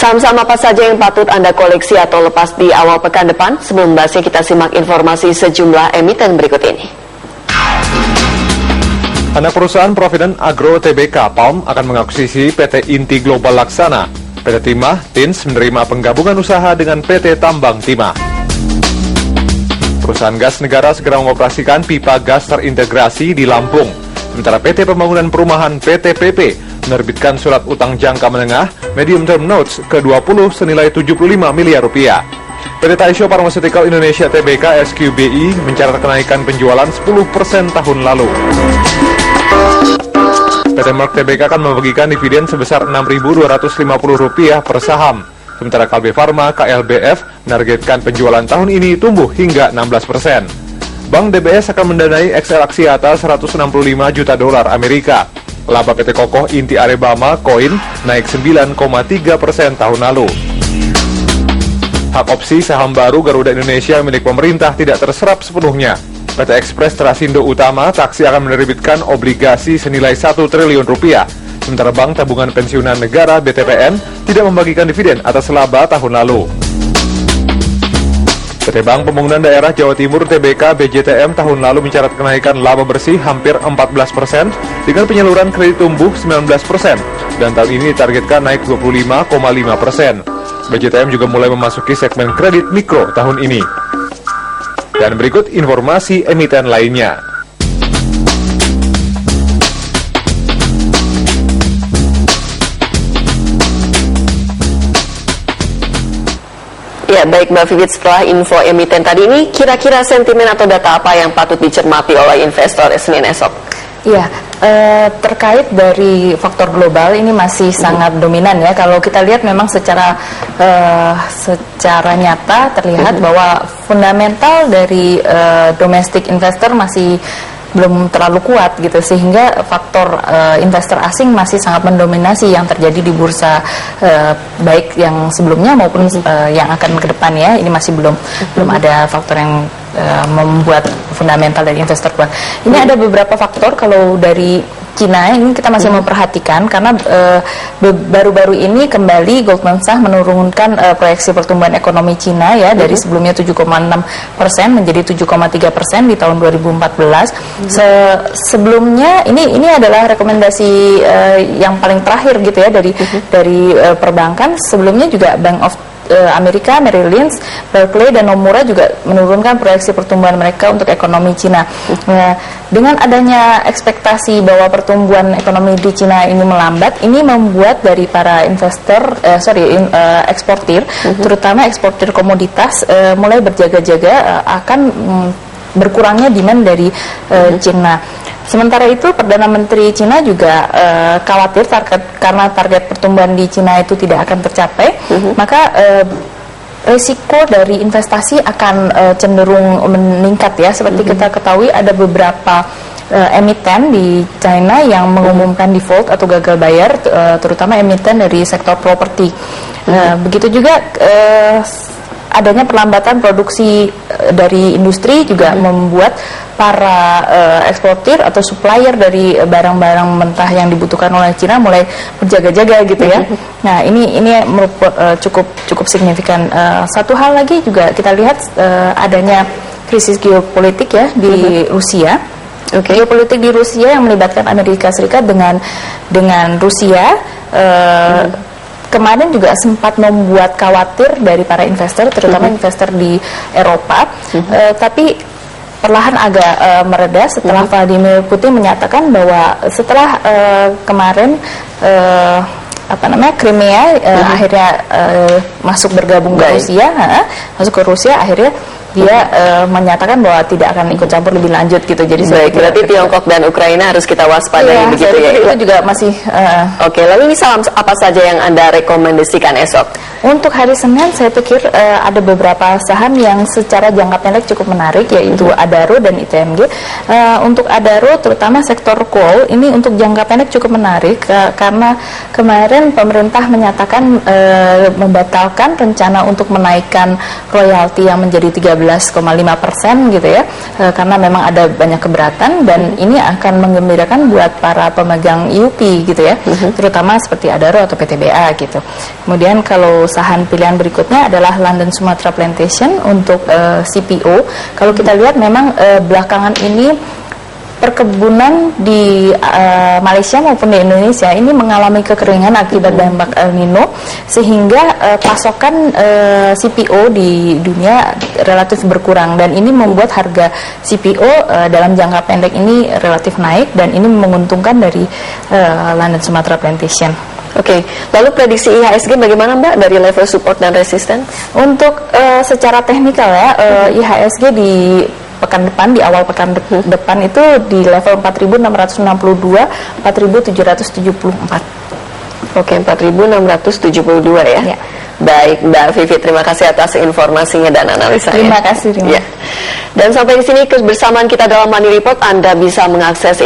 Saham-saham apa saja yang patut Anda koleksi atau lepas di awal pekan depan? Sebelum membahasnya, kita simak informasi sejumlah emiten berikut ini. Anak perusahaan Provident Agro Tbk Palm akan mengakuisisi PT Inti Global Laksana. PT Timah Tins menerima penggabungan usaha dengan PT Tambang Timah. Perusahaan gas negara segera mengoperasikan pipa gas terintegrasi di Lampung. Sementara PT Pembangunan Perumahan PT PP menerbitkan surat utang jangka menengah Medium Term Notes ke-20 senilai 75 miliar rupiah. PT Taisho Pharmaceutical Indonesia Tbk SQBI mencatat kenaikan penjualan 10% tahun lalu. PT Merck Tbk akan membagikan dividen sebesar Rp6.250 per saham. Sementara Kalbe Farma KLBF menargetkan penjualan tahun ini tumbuh hingga 16%. Bank DBS akan mendanai XL Axiata $165 juta Amerika. Laba PT Kokoh Inti Arebama Koin naik 9,3% tahun lalu. Hak opsi saham baru Garuda Indonesia milik pemerintah tidak terserap sepenuhnya. PT Express Trasindo Utama Taksi akan menerbitkan obligasi senilai 1 triliun rupiah. Sementara Bank Tabungan Pensiunan Negara BTPN tidak membagikan dividen atas laba tahun lalu. PT Bank Pembangunan Daerah Jawa Timur Tbk BJTM tahun lalu mencatat kenaikan laba bersih hampir 14% dengan penyaluran kredit tumbuh 19% dan tahun ini ditargetkan naik 25,5%. BJTM juga mulai memasuki segmen kredit mikro tahun ini. Dan berikut informasi emiten lainnya. Ya, baik Mbak Vivit, setelah info emiten tadi ini, kira-kira sentimen atau data apa yang patut dicermati oleh investor Senin esok? Ya, terkait dari faktor global ini masih sangat dominan ya. Kalau kita lihat memang secara nyata terlihat bahwa fundamental dari domestic investor masih belum terlalu kuat gitu, sehingga faktor investor asing masih sangat mendominasi yang terjadi di bursa baik yang sebelumnya maupun yang akan ke depan ya. Ini masih belum ada faktor yang membuat fundamental dari investor kuat. Ini ada beberapa faktor. Kalau dari Cina ini kita masih memperhatikan karena baru-baru ini kembali Goldman Sachs menurunkan proyeksi pertumbuhan ekonomi Cina ya dari sebelumnya 7,6% menjadi 7,3% di tahun 2014. Sebelumnya ini adalah rekomendasi yang paling terakhir gitu ya dari perbankan. Sebelumnya juga Bank of Amerika, Merrill Lynch, Barclays dan Nomura juga menurunkan proyeksi pertumbuhan mereka untuk ekonomi Cina. Dengan adanya ekspektasi bahwa pertumbuhan ekonomi di Cina ini melambat, ini membuat dari para investor, eksportir, terutama eksportir komoditas, mulai berjaga-jaga akan berkurangnya demand dari Cina. Sementara itu Perdana Menteri Cina juga khawatir karena target pertumbuhan di Cina itu tidak akan tercapai, maka risiko dari investasi akan cenderung meningkat ya. Seperti kita ketahui ada beberapa emiten di China yang mengumumkan default atau gagal bayar, terutama emiten dari sektor properti. Begitu juga adanya perlambatan produksi dari industri juga membuat para eksportir atau supplier dari barang-barang mentah yang dibutuhkan oleh Cina mulai berjaga-jaga gitu ya. Nah, ini merupakan cukup signifikan. Satu hal lagi juga kita lihat adanya krisis geopolitik ya di Rusia. Geopolitik di Rusia yang melibatkan Amerika Serikat dengan Rusia kemarin juga sempat membuat khawatir dari para investor, terutama investor di Eropa, tapi perlahan agak mereda setelah Vladimir Putin menyatakan bahwa setelah kemarin Crimea akhirnya masuk bergabung ke Rusia, akhirnya dia menyatakan bahwa tidak akan ikut campur lebih lanjut gitu. Jadi berarti Tiongkok dan Ukraina harus kita waspadai begitu ya. Itu juga masih Oke, lalu ini saham apa saja yang Anda rekomendasikan esok? Untuk hari Senin saya pikir ada beberapa saham yang secara jangka pendek cukup menarik, yaitu Adaro dan ITMG. Untuk Adaro terutama sektor coal ini untuk jangka pendek cukup menarik karena kemarin pemerintah menyatakan membatalkan rencana untuk menaikkan royalti yang menjadi 13% 13,5% gitu ya, karena memang ada banyak keberatan, dan ini akan menggembirakan buat para pemegang IUP gitu ya, terutama seperti Adaro atau PTBA gitu. Kemudian kalau saham pilihan berikutnya adalah London Sumatra Plantation untuk CPO. Kalau kita lihat memang belakangan ini perkebunan di Malaysia maupun di Indonesia ini mengalami kekeringan akibat dampak El Nino, sehingga pasokan CPO di dunia relatif berkurang, dan ini membuat harga CPO dalam jangka pendek ini relatif naik, dan ini menguntungkan dari London Sumatra Plantation. Oke, lalu prediksi IHSG bagaimana Mbak dari level support dan resisten? Untuk secara teknikal ya, IHSG di pekan depan, di awal pekan depan itu di level 4.662, 4.774. Oke, 4.672 ya. Ya. Baik, Mbak Vivi, terima kasih atas informasinya dan analisanya. Terima kasih. Ya. Dan sampai di sini kebersamaan kita dalam Money Report. Anda bisa mengakses